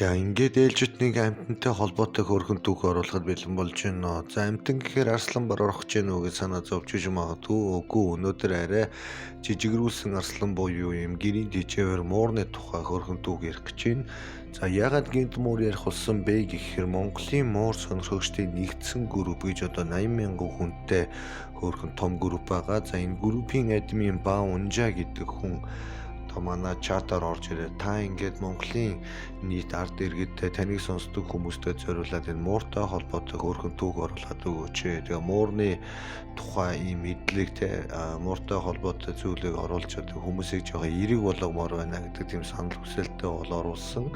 За ингээд ээлжид нэг амьтантай холбоотой хөөрхөн түүх оруулахад бэлэн болж байна. За амьтан гэхээр арслан бар орох гэж байна уу гэж санаа зовж иж магадгүй. Үгүй өнөөдөр арай жижигрүүлсэн арслан буюу юм гэрийн жижигэр муурны тухай хөөрхөн түүх ярих гэж байна. За ягаад гинт муур ярих болсон бэ гэхээр Монголын муур сонирхогчдын нэгдсэн групп гэж одоо 80,000 хүнтэй хөөрхөн том групп байгаа. За энэ группийн админ Ба Унжаа гэдэг хүн манай чатаар орж ирээ. Та ингээд Монголын нийт ард иргэдтэй таныг сонсдог хүмүүстэй зориулаад энэ мууртай холбоотой хөөрхөн түүх оруулаад өгөөч. Тэгээ муурны тухай ийм мэдлэгтэй мууртай холбоотой зүйлийг оруулж одоо хүмүүсийг жоохон эерэг болгомоор байна гэдэг тийм санал хүсэлтэд бол оруулсан.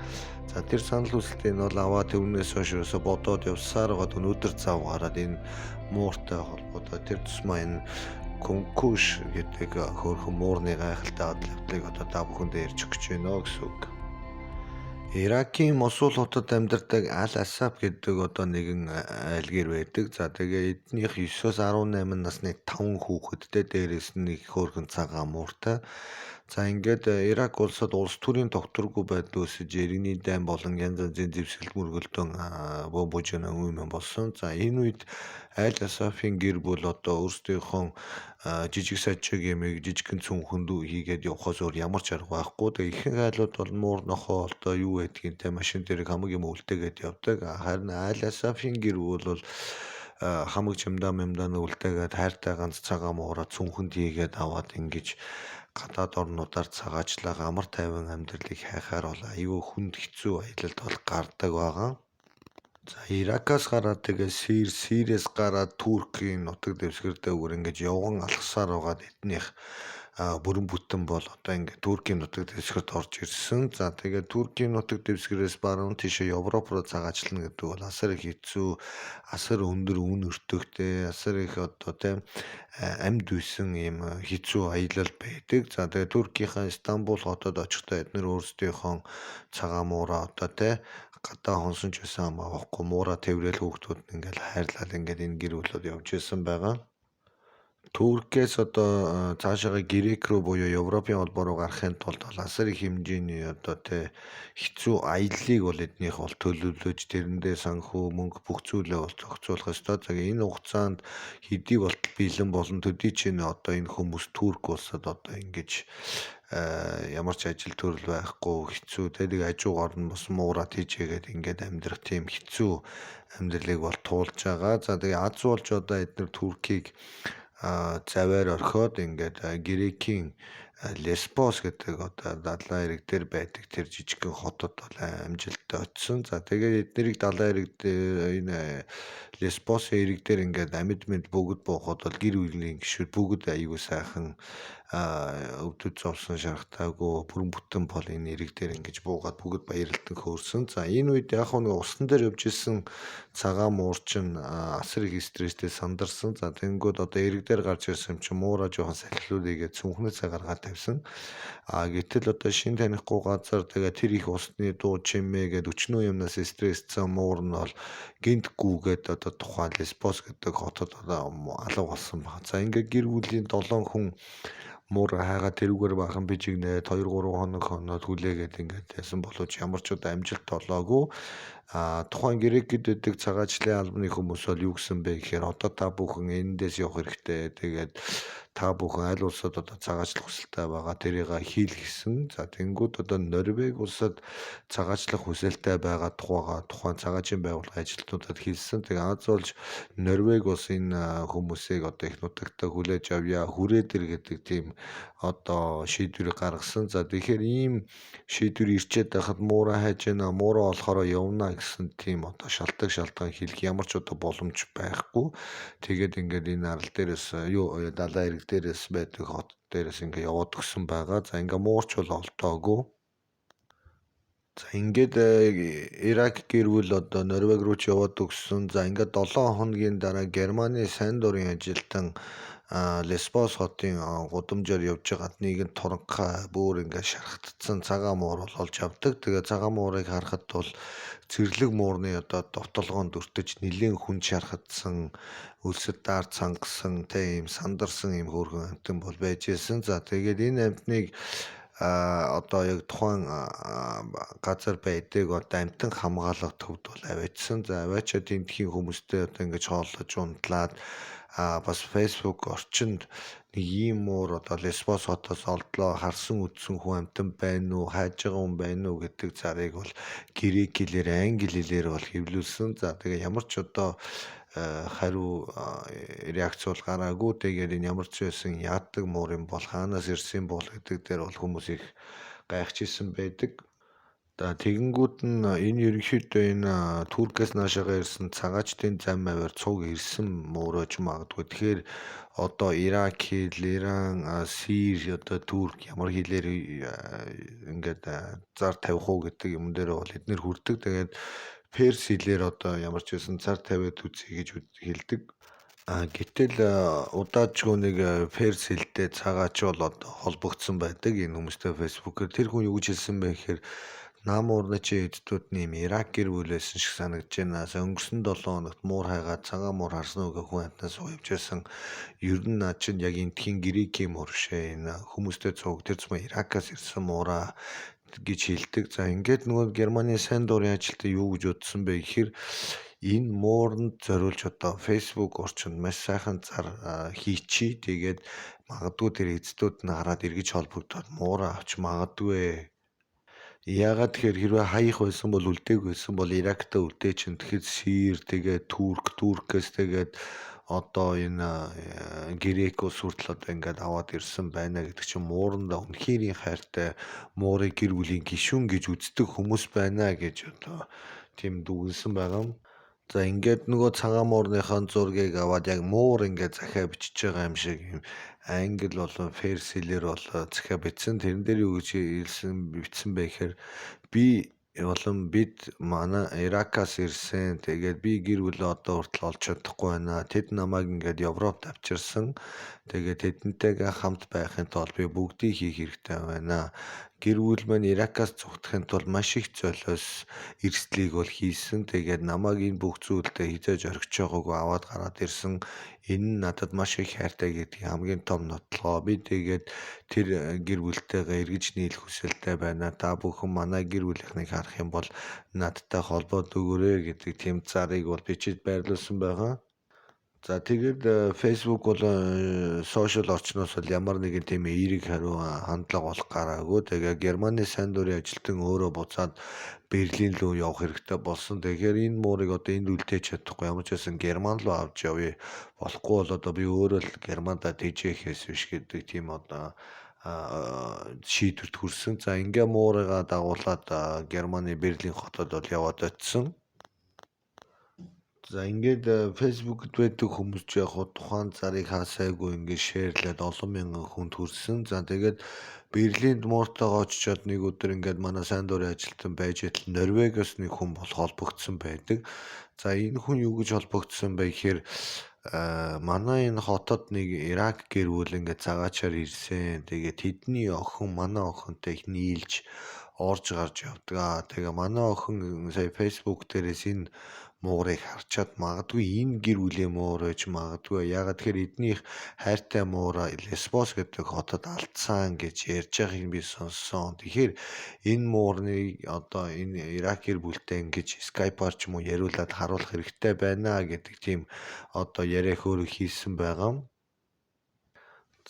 За тэр санал хүсэлтийг нь бол аваад тэрнээс хойш ерөөсө бодоод явсаар гоод өнөөдөр зав гараад энэ мууртай холбоотой тэр тусмаа энэ конкуш гэдэг хөөрхөн муурны гайхалтай явдлыг одоо та бүхэндээ ярьж өгч байна гэсэн үг. Иракийн Мосул хотод амьдардаг Аль-Асаб гэдэг одоо нэгэн айлгэр байдаг. За тэгээ эднийх 9-өөс 18 насны 5 хүүхэдтэй дээрээс нь нэг хөөрхөн цагаан мууртай. За ингээд Ирак улсад улс төрийн тогтворгүй байдал үүсэж иргэний дайн болон янз янзын зэвсгэл мөргөлдөөн бомбожны үн болсон. За энэ үед Аль-Асафын гэр бүл одоо өөрсдийнхөө жижиг сажиг ямиг жижигхэн цүнхэнд хийгээд явхаас өөр ямар ч арга байхгүй. Тэгээ ихэнх айлууд бол муур нохоо одоо юу гэдгийг те машин дээр хамаг юм үлдээгээд явдаг. Харин Аль-Асафын гэр бүл бол хамаг чимдаа мэмдаа үлдээгээд хайртай ганц цагаан муураа цүнхэнд хийгээд аваад ингэж гадаад орнуудаар цагаачлах амар тайван амьдралыг хайхаар бол аюу хүнд хэцүү аялалд бол гардаг байгаа. За Иракаас гараад тэгээ Сириэс гараад Туркийн нутаг дэвсгэртэй бүр ингэж явган алхасаар байгаа эднийх бүрэн бүтэн бол одоо ингээд Туркийн нутаг дэвсгэрт орж ирсэн. За тэгээ Туркийн нутаг дэвсгэрээс баруун тийшээ Европ руу цагаачлана гэдэг бол асар их хэцүү, асар өндөр үн өртөгтэй, асар их одоо тийм амьд үйсэн юм хэцүү аялал байдаг. За тэгээ Туркийнхаа Стамбул хотод очихдоо эдгээр өөрсдийнхөө цагаан муураа одоо тийм гадаа хонсон ч байсан хамаахгүй муура тэрвэл хүүхдүүд нь ингээл хайрлал ингээд энэ гэр бүлүүд явж исэн байгаа. Туркээс одоо цаашаа Грек рүү буюу Европын холбоо руу гарахын тулд бол асар их хэмжээний одоо тэ хэцүү аяллыг бол эднийх бол төлөвлөж тэрэндээ санхүү мөнгө бүх зүйлээ бол зохицуулах ёстой. Тэгээ энэ хугацаанд хэдий болтол бэлэн болон төдий ч энэ одоо энэ хүмүүс Турк улсад одоо ингэж ямар ч ажил төрөл байхгүй хэцүү тэгээ хажуугаар нь бас муураад хийжээгээд ингээд амьдрах тийм хэцүү амьдралыг бол туулж байгаа. За тэгээ аз болж одоо эдгээр Туркийг заваар орхиод ингээд Грекийн Лесбос гэдэг одоо далайн эрэг дээр байдаг тэр жижигхэн хотод бол амжилттай очсон. За тэгээд эднэрийг далайн эрэг энэ Лесбосын эрэг дээр ингээд амьд мэд бүгд буухад бол гэр бүлийн гишүүд бүгд аюу сайхан өвдөж зовсон шархтаагүй бүрэн бүтэн бол энэ эрэг дээр ингэж буугаад бүгд баярлалдан хөөрсөн. За энэ үед яг нэг усан дээр явж исэн цагаан муурчин асар их стресстэй сандарсан. За тэнгүүд одоо эрэг дээр гарч ирсэн чинь муура жоохон салхилуулъя гэж цүнхнээсээ гаргаад тавьсан. Гэтэл одоо шин танихгүй газар тэгээ тэр их усны дуу чимээ гээд өчнөө юмнаас стрессцэн муур нь бол гинт гүүгээд одоо тухайн Лесбос гэдэг хотод одоо алга болсон байна. За ингээд гэр бүлийн 7 хүн муур хайгаа тэрүүгээр бахан бижигнээд 2 3 хоног хоноод хүлээгээд ингээд ясан боловч ямар ч удаа амжилт олоогүй. Тухайн Грекэд байдаг цагаачлалын албаны хүмүүс бол юу гэсэн бэ гэхээр одоо та бүхэн эндээс явах хэрэгтэй. Тэгээд та бүхэн аль улсад одоо цагаачлах хүсэлтэй байгаа тэрийг хийл гэсэн. За тэнгууд одоо Норвеги улсад цагаачлах хүсэлтэй байгаа тухайн цагаачийн байгууллагын ажилтнуудад хэлсэн. Тэгээ аз болж Норвеги улс энэ хүмүүсийг одоо их нутагтаа хүлээж авъя, хүрээд ир гэдэг тийм одоо шийдвэрийг гаргасан. За тэгэхээр ийм шийдвэр ирчээд байхад муура хайж яана, муура олохороо явна гэсэн тийм одоо шалтгаан хэлэх ямар ч одоо боломж байхгүй. Тэгээд ингээд энэ арал дээрээс далайн эрэг дээрээс байдаг хот дээрээс ингээд яваад өгсөн байгаа. За ингээд муурч бол олдоогүй. За ингээд Ирак гэр бүл одоо Норвеги руу ч яваад өгсөн. За ингээд 7 хоногийн дараа Германы сайн дурын ажилтан Лесбос хотын гудамжаар явж байгаад нэгэн туранхай бүр ингээд шархтсан цагаан муур бол олж авдаг. Тэгээ цагаан муурыг харахад бол цэрлэг муурны одоо довтолгоонд өртөж нэлийн хүн шархатсан өлсөд даар цангасан тийм сандарсан юм хөөрхөн амтан бол байж исэн. За тэгээд энэ амтныг одоо яг тухайн газар байдаг одоо амтан хамгаалах төвд бол аваачсан. За аваачаад эндхийн хүмүүстэй одоо ингэж хооллож унтлаад бас Facebook орчинд нэг ийм уур одоо Лесбос хотоос олдлоо харсан үдсэн хүн амтан байна уу, хайж байгаа хүн байна уу гэдэг зарыг бол грек хэлээр, англи хэлээр бол хэвлүүлсэн. За тэгээ ямар ч одоо хариу реакц бол гараагүй. Тэгээд энэ ямар ч байсан яадаг муур юм бол хаанаас ирсэн бол гэдэг дээр бол хүмүүс их гайхажсэн байдаг. За тэгэнгүүт нь энэ ерөнхийдөө энэ Туркээс наашаага ирсэн цагаачдын зам аваар цуг ирсэн мууройч магадгүй. Тэгэхээр одоо Ирак хэл, Иран, Сир, одоо Турк ямар хэлээр ингээд зар тавих уу гэдэг юм дээр бол эднэр хүрдэг. Тэгээд Перс хэлээр одоо ямар ч байсан цар тавиад үзье гэж хэлдэг. Гэтэл удаажгүй нэг Перс хэлтэй цагаач бол одоо холбогдсон байдаг энэ хүмүүстэй Facebook-оор. Тэр хүн юу гэж хэлсэн бэ гэхээр нам уурны чи эддүүд нэм Ирак гэр бүл байсан шиг санагдаж байна. Өнгөрсөн 7 хоногт муур хайгаад цагаан муур харсан уу гэх хүн амтнаас уявж байсан. Ер нь наа чинь яг энтхийн грекийн муур шээ. Энэ хүмүүстэй цуг тэр зам Иракаас ирсэн муураа гэж хэлдэг. За ингээд нөгөө Германы сайн дурын ажилтан юу гэж утсан бэ гэхээр энэ мууранд зориулж одоо Facebook орчинд маш сайхан зар хийчи. Тэгээд магадгүй тэр эцдүүд нь хараад эргэж холбогдоод муураа авч магадгүй. Яагаад тэгэхээр хэрвээ хаях байсан бол үлдээг байсан бол Иракта үлдээ чинь тэгэхэд Сир тэгээд Туркээс тэгээд одоо энэ грек улс хүртэл одоо ингээд аваад ирсэн байна гэдэг чинь муурандаа үнэхэрийн хайртай муурыг гэр бүлийн гишүүн гэж үздэг хүмүүс байна гэж одоо тийм дүгнсэн байгаа юм. За ингээд нөгөө цагаан муурныхаа зургийг аваад яг муур ингээд захиа бичиж байгаа юм шиг юм англи болон ферс хэлээр бол захиа бичсэн. Тэрэн дээр юу гэж бичсэн бэ гэхээр би болон бид манай Иракаас ирсэн. Тэгээд би гэр бүлээ одоо хүртэл олж чадахгүй байна. Тэд намайг ингээд Европт авчирсан. Тэгээд тэдэнтэйгээ хамт байхын тулд би бүгдийг хийх хэрэгтэй байна. Гэр бүл маань Иракаас зүгтахын тулд маш их золиос эрсдлийг бол хийсэн. Тэгээд намайг энэ бүх зүйлдээ хизээж орхиж байгаагүй аваад гараад ирсэн. Энэ нь надад маш их хайртай гэдгийг хамгийн том нотлогоо. Би тэгээд тэр гэр бүлтэйгээ эргэж нийлэх хүсэлтэй байна. Та бүхэн манай гэр бүлийнхнийг харах юм бол надтай холбоод өгөөрэй гэдэг тийм зарыг бол бичиж байрлуулсан байгаа. За тэгээд Facebook бол сошиал орчноос бол ямар нэгэн тийм эерэг хариу хандлага болох гараагүй. Тэгээ Германы сайн дурын ажилтан өөрөө буцаад Берлин руу явах хэрэгтэй болсон. Тэгэхээр энэ муурыг одоо энд үлдээж чадахгүй ямар ч байсан Герман руу авч явъя. Болохгүй бол одоо би өөрөө л Германда тэжээхээс биш гэдэг тийм одоо шийдвэрт хүрсэн. За ингээ муурыгаа дагуулад Германы Берлин хотод бол яваад очсон. За ингээд Facebook-д байдаг хүмүүс ч яг тухайн зарыг хаасайгүй ингээд шеэрлээд олон мянган хүнд хүрсэн. За тэгээд Берлинд мууртайгаа очичоод нэг өдөр ингээд манай сайн дурын ажилтан байж идэл Норвегиос нэг хүн бол холбогдсон байдаг. За энэ хүн юу гэж холбогдсон бэ гэхээр манай энэ хотод нэг Ирак гэр бүл ингээд цагаачаар ирсэн. Тэгээд тэдний охин манай охинтой их нийлж орж гарч явдаг. Тэгээ манай охин сая Facebook дээрээс энэ муурыг харчаад магадгүй энэ гэр бүлийн муур байж магадгүй. Ягаад тэгэхээр эднийх хайртай муура Лесбос гэдэг хотод алдсан гэж ярьж байгааг би сонссон. Тэгэхээр энэ муурныг одоо энэ Ирак гэр бүлтэй ингэж Skype-аар ч юм уу яриулаад харуулах хэрэгтэй байна гэдэг тийм одоо яриа хөөрөг хийсэн байгаа.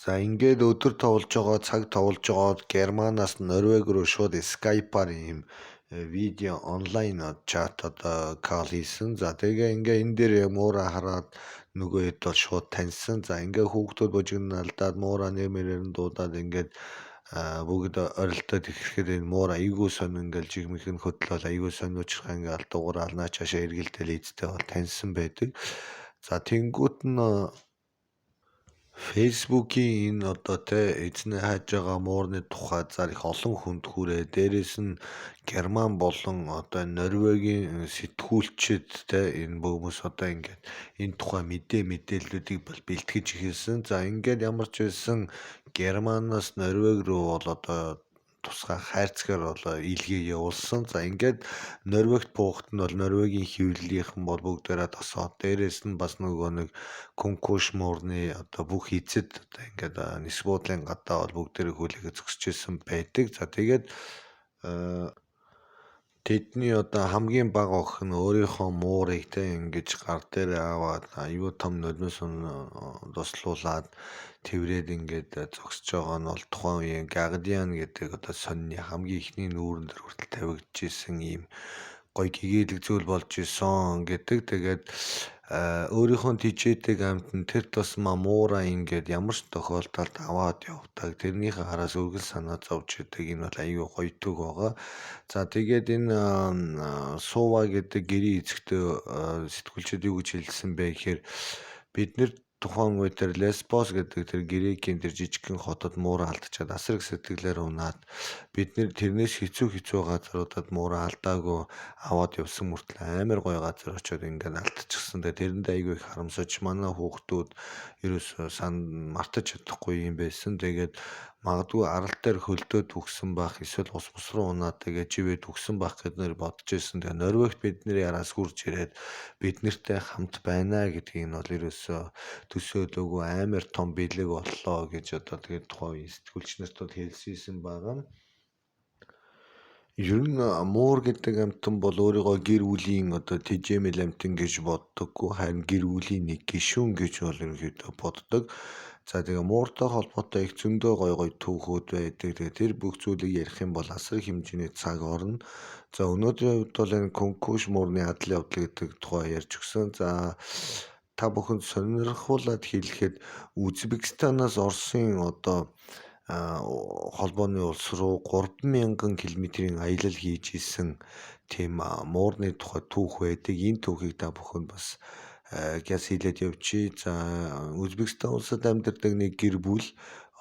За ингээд өдөр тоглож байгаа, цаг тоглож байгаа Германаас Норвеги руу шууд Skype-аар ийм видео онлайн чат одоо кол хийсэн. За тэгээ ингээ энэ дээр муура хараад нөгөө хэд бол шууд таньсан. За ингээ хүүхдүүд бужигналдаад муура нэмэрээр нь дуудаад ингээд бүгд орилдоод ирэхэд энэ муур айгүй сонин ингээл жигмэх нь хөдлөл айгүй сониучрах ингээл дуурал наа чашаа эргэлдэл эзтэй бол таньсан байдаг. За тэнгуут нь Facebook-ийн энэ одоо эзнээ хайж байгаа муурны тухай зар их олон хүнд хүрээ. Дээрээс нь Герман болон одоо Норвегийн сэтгүүлчид энэ хүмүүс одоо ингээд энэ тухай мэдээллүүдийг бол бэлтгэж эхэлсэн. За ингээд ямар ч байсан Германаас Норвеги руу бол одоо тусгай хайрцгаар болоо илгээ явуулсан. За ингээд Норвегт буухад нь бол Норвегийн хэвлэлийнхэн бол бүгдээрээ тосоод дээрээс нь бас нөгөө нэг Конкуш муурны одоо бүх эзэд одоо ингээд нис буудлын гадаа бол бүгдээрээ хүлээгээ зогсчихсэн байдаг. За тэгээд э, тэдний одоо хамгийн бага охин нь өөрийнхөө муурыг те ингэж гар дээр аваад аюу том нулимс дуслуулад тэврээд ингээд зогсож байгаа нь бол тухайн үеийн Guardian гэдэг одоо сонины хамгийн ихний нүүрэн дээр хүртэл тавигдчихсэн ийм гоё гэгээлэг зүйл болж исэн гэдэг. Тэгээд өөрийнхөө тижээдэг амтан тэр тусмаа муура ингээд ямар ч тохиолдолд аваад явдаг. Тэрнийхээ хараас үргэлж санаа зовж идэг. Энэ бол аюу гоё төг байгаа. За тэгээд энэ Сува гэдэг гэрийн эзэгтэй сэтгүүлчид юу гэж хэлсэн бэ гэхээр бид нэр тухайн үед тэр Лесбос гэдэг тэр Грекийн тэр жижигхэн хотод муура алдчихад асар их сэтгэлээр унаад бид нэр тэрнээс хэцүү газруудад муура алдаагүй аваад явсан мөртлөө амар гоё газар очиод ингээд алдчихсан. Тэгээ тэрэндээ айгүй их харамсаж манай хүүхдүүд ерөөсөө мартаж чадахгүй юм байсан. Тэгээд магадгүй арал дээр хөлдөөд үгсэн байх эсвэл ус бус руу унаад тэгээд живэд үгсэн байх гэд нэр бодож ирсэн. Тэгээ Норвегт бидний яраас хурж ирээд бид нартэй хамт байна гэдгийг нь бол ерөөсөө төсөөлөөгүй амар том бэлэг боллоо гэж одоо тэгээд тухайн үеийн сэтгүүлч нарт бол хэлсэн байгаа. Ер нь муур гэдэг амьтан бол өөрийгөө гэр бүлийн одоо тэжээмэл амьтан гэж боддоггүй, харин гэр бүлийн нэг гишүүн гэж бол ерөнхийдөө боддог. За тэгээ мууртай холбоотой их зөндөө гой түүхүүд байдаг. Тэгээ тэр бүх зүйлийг ярих юм бол асар их хэмжээний цаг орно. За өнөөдрийн хувьд бол энэ Конкуш муурны адал явдал гэдэг тухай ярьж өгсөн. За та бүхэнд сонирхуулаад хэлэхэд Узбекистанаас Оросын одоо холбооны улс руу 3,000 км-ийн аялал хийж исэн тийм муурны тухай түүх байдаг. Энэ түүхийг та бүхэнд бас гяс хийлээд явчих. За Узбекистан улсад амьдардаг нэг гэр бүл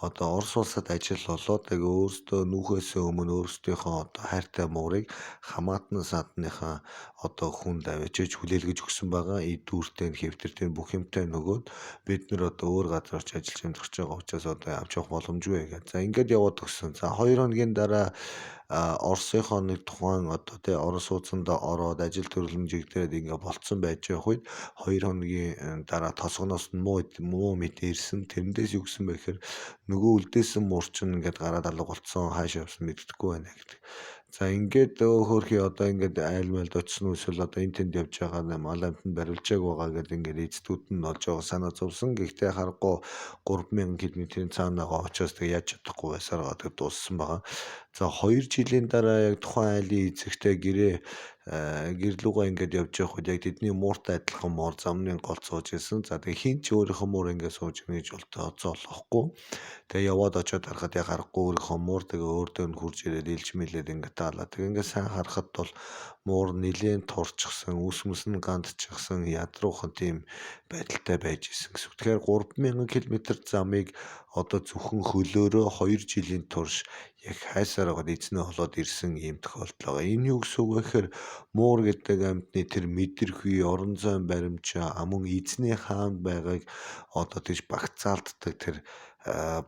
одоо Орос улсад ажил болоод тэгээ өөрсдөө нүүхээсээ өмнө өөрсдийнхөө одоо хайртай муурыг хамаатан садныхаа одоо хүнд авчиж хүлээлгэж өгсөн байгаа. Эд дүүртэй хэвтэртэй бүх юмтай нөгөөд бид нэр одоо өөр газар очиж ажиллаж амьдарч байгаа учраас одоо авч явах боломжгүй гэдэг. За ингээд яваад өгсөн. За 2 хоногийн дараа Оросынхоо нэг тухайн одоо тий Орос сууцанда ороод ажил төрөлмжийг дээд ингээ болцсон байж явах үед 2 хоногийн дараа тосгоноос нь муу мэд ирсэн. Тэрнээс юу гэсэн бэ гэхээр нөгөө үлдээсэн муурчин ингээд гараад алга болцсон, хаашаа явсан мэддэхгүй байна гэдэг. За ингээд хөөрхий одоо ингээд айлмайлд очсон эсвэл одоо энэ тэнд явж байгаа мал амтнд барилжааг байгаа гэдэг ингээд эцдүүд нь болж байгаа санаа зовсон. Гэхдээ харахгүй 3,000 км-ийн цаанаага очиос тэг яаж чадахгүй байсаар байгаа дууссан байгаа. За 2 жилийн дараа яг тухайн айлын эзэгтэй гэрлүүгээ ингээд явж явах үед яг тэдний мууртай адилхан муур замны гол сууж ирсэн. За тэгээ хин ч өөрийнхөө муур ингээд сууж ирнэ гэж болтоо олохгүй. Тэгээ яваад очиод харахад яг харахгүй өөрийнхөө муур тэгээ өөр дөр нь хурж ирээд илж мэлээд ингээд таалаа. Тэгээ ингээд сайн харахад бол муур нэлээд турчсан, үс мэс нь гандчихсан, ядруухан тийм байдалтай байж исэн гэсэн. Тэгэхээр 3,000 км замыг одоо зөвхөн хөлөөрөө 2 жилийн турш яг хайсаар байгаа эзнээ холоод ирсэн ийм тохиолдол байгаа. Энэ юу гэсэн үг вэ гэхээр муур гэдэг амьтны тэр мэдрэхүй орон зайн баримжаа мөн эзний хаанд байгааг одоо тийж багцаалддаг тэр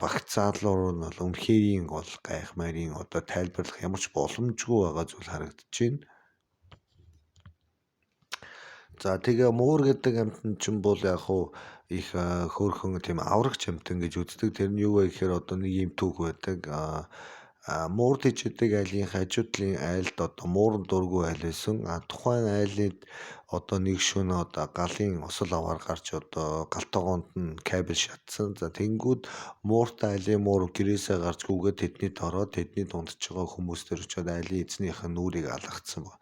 багцаалуур нь бол үнэхэрийн гол гайхмаарийн одоо тайлбарлах ямар ч боломжгүй байгаа зүйл харагдаж байна. За тэгээ муур гэдэг амьтан чинь бол яг хуу их хөөрхөн тийм аврагч амьтан гэж үздэг. Тэр нь юу вэ гэхээр одоо нэг юм түүх байдаг. Муур тэжээдэг айлын хажуудлын айлд одоо мууран дургүй айл байсан. Тухайн айлын одоо нэг шөнө одоо галын осол аваар гарч одоо галтогоонд нь кабель шатсан. За тэнгүүд мууртай айлын муур гэрээсээ гарч гүгээд тэднийд ороод тэдний дундж байгаа хүмүүс төр очиод айлын эзнийхэн нүрийг алгацсан баг.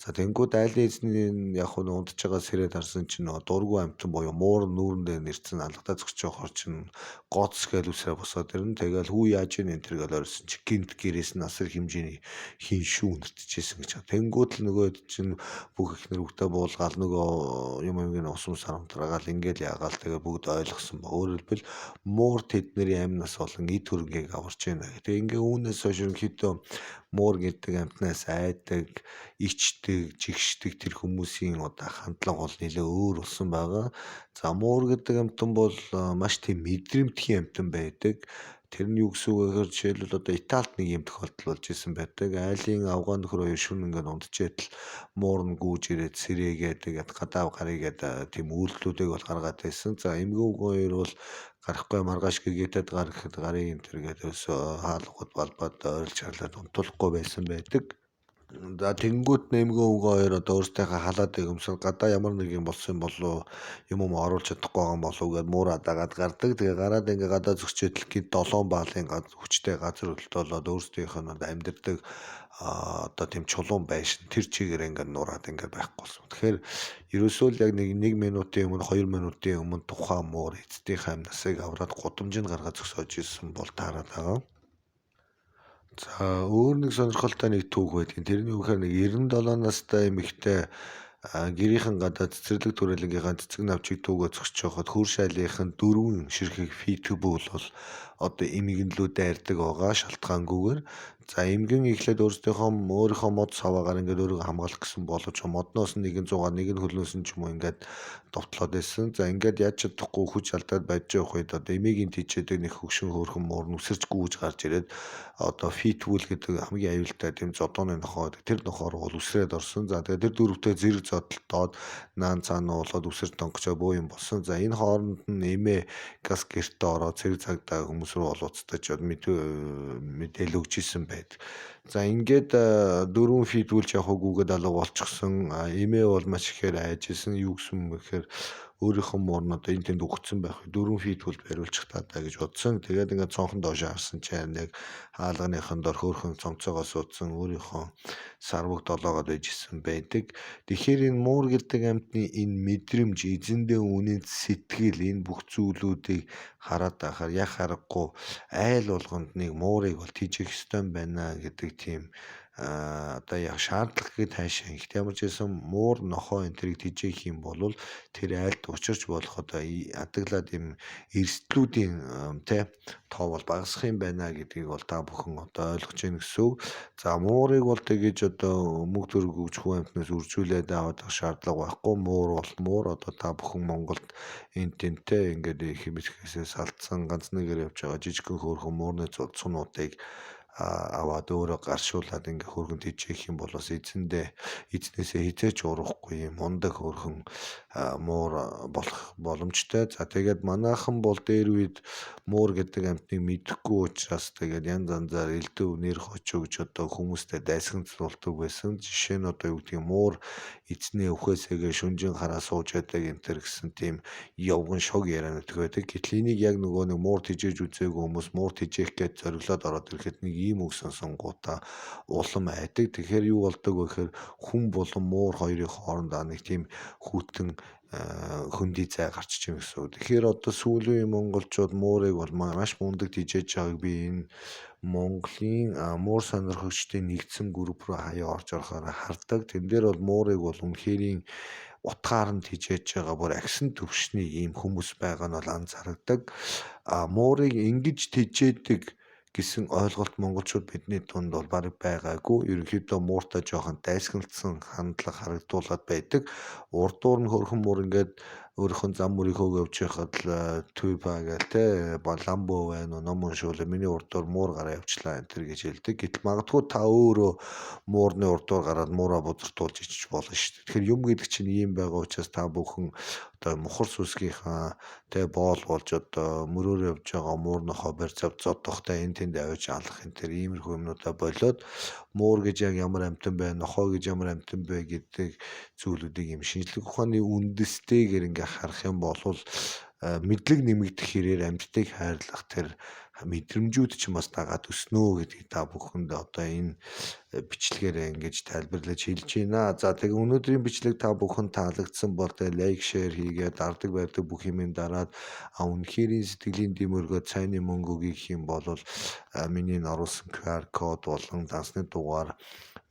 За тэнгүүд айлын эзний яг нь ундж байгаа сэрээд харсан чинь дургүй амтан буюу муур нүүрэн дээр нэрцэн алгадаа зогсож байгаа чинь гоц гээл үсрээ босоод ирнэ. Тэгэл хүү яаж ийн энэ төр гэл орсон чи гинт гэрээс нь асар хэмжээний хин шүү нэртчихсэн гэж. Тэнгүүд л нөгөө чинь бүх ихнэр үгтэй буулгаал нөгөө юм ус харамтраагаал ингээл ягаал тэгээ бүгд ойлгосон ба. Өөрөөр хэлбэл муур тэдний амнаас болон эд хөрөнгийг аварч байна гэх. Тэгээ ингээ үүнээс хойш ерөнхийдөө муур гэдэг амтнаас айдаг, ичдэг, жигшдэг тэр хүмүүсийн одоо хандлага бол нэлээ өөр болсон байгаа. За муур гэдэг амтан бол маш тийм мэдрэмтгий амтан байдаг. Тэр нь юу гэсэн үг вэ гэхээр жишээлбэл одоо Италид нэг юм тохиолдол болж исэн байдаг. Айлын авгаан нөхөр хоёр шөнө ингээд унтчээтэл муурн гүйж ирээд сэрээгээд тэгээд гадаа гарыгээд тийм үйлдэлүүдийг бол гаргаад байсан. За эмгэн өвгөн хоёр бол гарахгүй маргааш гэгээдэд гар гэхэд гарын энэ төргээд өсөө хаалгууд балбаад ойрлж харлаад унтуулахгүй байсан байдаг. За тэнгүүт нэмгэн өвгөө хоёр одоо өөрсдийнхөө халаадыг өмсөд гадаа ямар нэг юм болсон болов юм оруулж чадахгүй байгаа юм болов гэд муураа дагаад гардаг. Тэгээ гараад ингээ гадаа зогсчээд гид 7 баалын хүчтэй газар хөлтөөлөд өөрсдийнх нь амьдэрдэг одоо тийм чулуун байшин тэр чигээр ингээ нураад ингээ байхгүй болсон. Тэгэхээр ерөөсөө л яг нэг 1 минутын өмнө 2 минутын өмнө тухайн муур эцдийнхээ амнасыг аваад гудамжинд гаргаад зогсоож ирсэн бол таараад байгаа. За өөр нэг сонирхолтой нэг түүх байдгийн. Тэрний үгээр нэг 97 настай эмэгтэй гэрийнхэн гадаа цэцэрлэг түрээлэнгийнхаа цэцэг навчийг түүгөө зогсож байхад хөр шайлынхын 4 ширхэг фитбүүл бол одоо эмгэнлүү дайрдаг байгаа шалтгаангүйгээр. За эмгэн эхлээд өөрийнхөө мод саваагаар ингээд өөрийгөө хамгаалах гэсэн боловч модноос нь нэг нь 100 нэг нь хөлнөөс нь ч юм уу ингээд довтлоод байсан. За ингээд яаж чадахгүй хүч алдаад байж явах үед одоо эмигийн тийчээдэг нэг хөгшин хөөрхөн муур нүсэрч гүйж гарч ирээд одоо фитбүүл гэдэг хамгийн аюултай тийм зодооны нохоо тэр нохоор бол үсрээд орсон. За тэгээд тэр дөрөвтэй зэрэг зодтолдоод наан цаана уулаад үсэрч донгочоо бөө юм болсон. За энэ хооронд нь эмээ газ гэртээ ороод цэрэг цагдаа хүмүүс рүү олооцтож мэдээлэл өгч исэн байдаг. За ингээд 4 фитбүүлж явахгүйгээд алга болчихсон. Эмээ бол маш ихээр айжсэн. Юу гэсэн юм бэ гэхээр өөрийнхөө муурн одоо энэ тэнд өгцөн байх 4 фитбүүл бариулчих таа гэж бодсон. Тэгээд ингээд цонхон доош харсан чинь яг хаалганыхын дор хөөрхөн цонцоогоо суудсан өөрийнхөө сарваг долоогоод ижсэн байдаг. Тэгэхээр энэ муур гэдэг амьтны энэ мэдрэмж эзэндээ үнэнд сэтгэл энэ бүх зүйлүүдийг хараад байхаар яг харахгүй айл болгонд нэг муурыг бол тийжих ёстой байна гэдэг тийм одоо яг шаардлагыг таашаа. Гэхдээ ямар ч байсан муур нохоо энэ тэрийг тижээх юм бол тэр айлд учирч болох одоо адаглаад юм эрсдлүүдийн тоо бол багасах юм байна гэдгийг бол та бүхэн одоо ойлгож байна гэсэн үг. За муурыг бол тэгэж одоо мөнгө төгрөг өгч хүн амтнаас үржүүлээд аваад авах шаардлага байхгүй. Муур бол муур одоо та бүхэн Монголд энэ тэнтэй ингээд хэмжихээсээ салдсан ганц нэгээр явж байгаа жижигхэн хөөрхөн муурны цунуудыг аваад өөрөө гаршуулад ингээ хөргөн тийчих юм бол бас эзнээсээ хизээч урахгүй юм мундаг хөргөн муур болох боломжтой. За тэгээд манайхан бол дээр үед муур гэдэг амьтныг мэдэхгүй учраас тэгээд янз янзаар элдв нэр хоч өгж одоо хүмүүстэй дайсагнцуулдаг байсан. Жишээ нь одоо юу гэдэг юм муур эзнээ өхөөсөөгөө шүнжин хараа сууж байдаг энэ төр гэсэн тийм явган шог ярианууд байдаг. Гэтэл энийг яг нөгөө нэг муур тижээж үзээгүй хүмүүс муур тижээх гэж зориглоод ороод ирэхэд нэг ийм үг сонсонгуудаа улам айдаг. Тэгэхээр юу болдог вэ гэхээр хүн болон муур хоёрын хооронд нэг тийм хүйтэн хөндөй зай гарчиж юм гэсэн үг. Тэгэхээр одоо сүүлийн монголчууд муурыг бол маш мундаг тижээж байгааг би энэ Монголын муур сонирхогчдын нэгдсэн групп руу хаяа орж орохоор хардаг. Тэн дээр бол муурыг бол үнэхээр утгаар нь тижээж байгаа бүр агсан төвшний ийм хүмүүс байгаа нь бол анзаардаг. Муурыг ингэж тижээдэг гэсэн ойлголт монголчууд бидний дунд бол бараг байгаагүй. Ерөнхийдөө мууртаа жоохон дайсагналцсан хандлага харагдуулаад байдаг. Урдуур нь хөрхөн муур ингээд өөрийнхөө зам мөрийг хөөгж явхад л түйба гээл ламбо байна уу ном уншуул миний урдуур муур гараа явчлаа энэ төр гэж хэлдэг. Гэтэл магадгүй та өөрөө муурны урдуур гараад муураа бузартуулж ичж болно шүү дээ. Тэгэхээр юм гэдэг чинь ийм байгаа учраас та бүхэн одоо мухар сүсгийнхаа боол болж одоо мөрөөр явж байгаа муурнохоо барь зав зодохтой энэ тэнд авиж алах энэ төр иймэрхүү юмнуудаа болоод муур гэж яг ямар амтан бай, нохоо гэж ямар амтан бай гэдэг зүйлүүдийг юм шинжлэх ухааны үндэстэйгээр ингээ харах юм бол мэдлэг нэмэгдэх хэрээр амьтдыг хайрлах тэр мэдрэмжүүд ч бас дагаад өснө гэдгийг та бүхэнд одоо энэ бичлэгээр ингэж тайлбарлаж хэлж байна. За тэгээ өнөөдрийн бичлэг та бүхэнд таалагдсан бол лайк, шеэр хийгээд дардаг байдаг бүх юмын дараад үнэхээр сэтгэлийн дээмөргөө цайны мөнгө өгөх юм бол миний оруулсан QR код болон дансны дугаар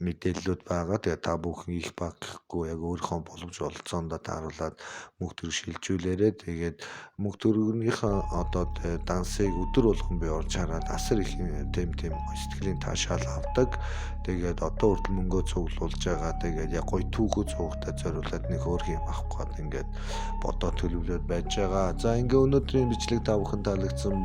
мэдээллүүд байгаа. Тэгээ та бүхэн их багхгүй яг өөрийнхөө боломж олцоондоо тааруулаад мөнгө төгрөг шилжүүлээрээ тэгээд мөнгө төгрөгнийхөө одоо дансыг өдөр болгон би орж хараад асар их тийм сэтгэлийн таашаал авдаг. Тэгээд одоо хүртэл мөнгөө цуглуулж байгаа. Тэгээд яг гоё түүхөө цугтаа зориулаад нэг өөр юм авах гээд ингээд бодоо төлөвлөд байж байгаа. За ингээ өнөөдрийн бичлэг та бүхэн таалагдсан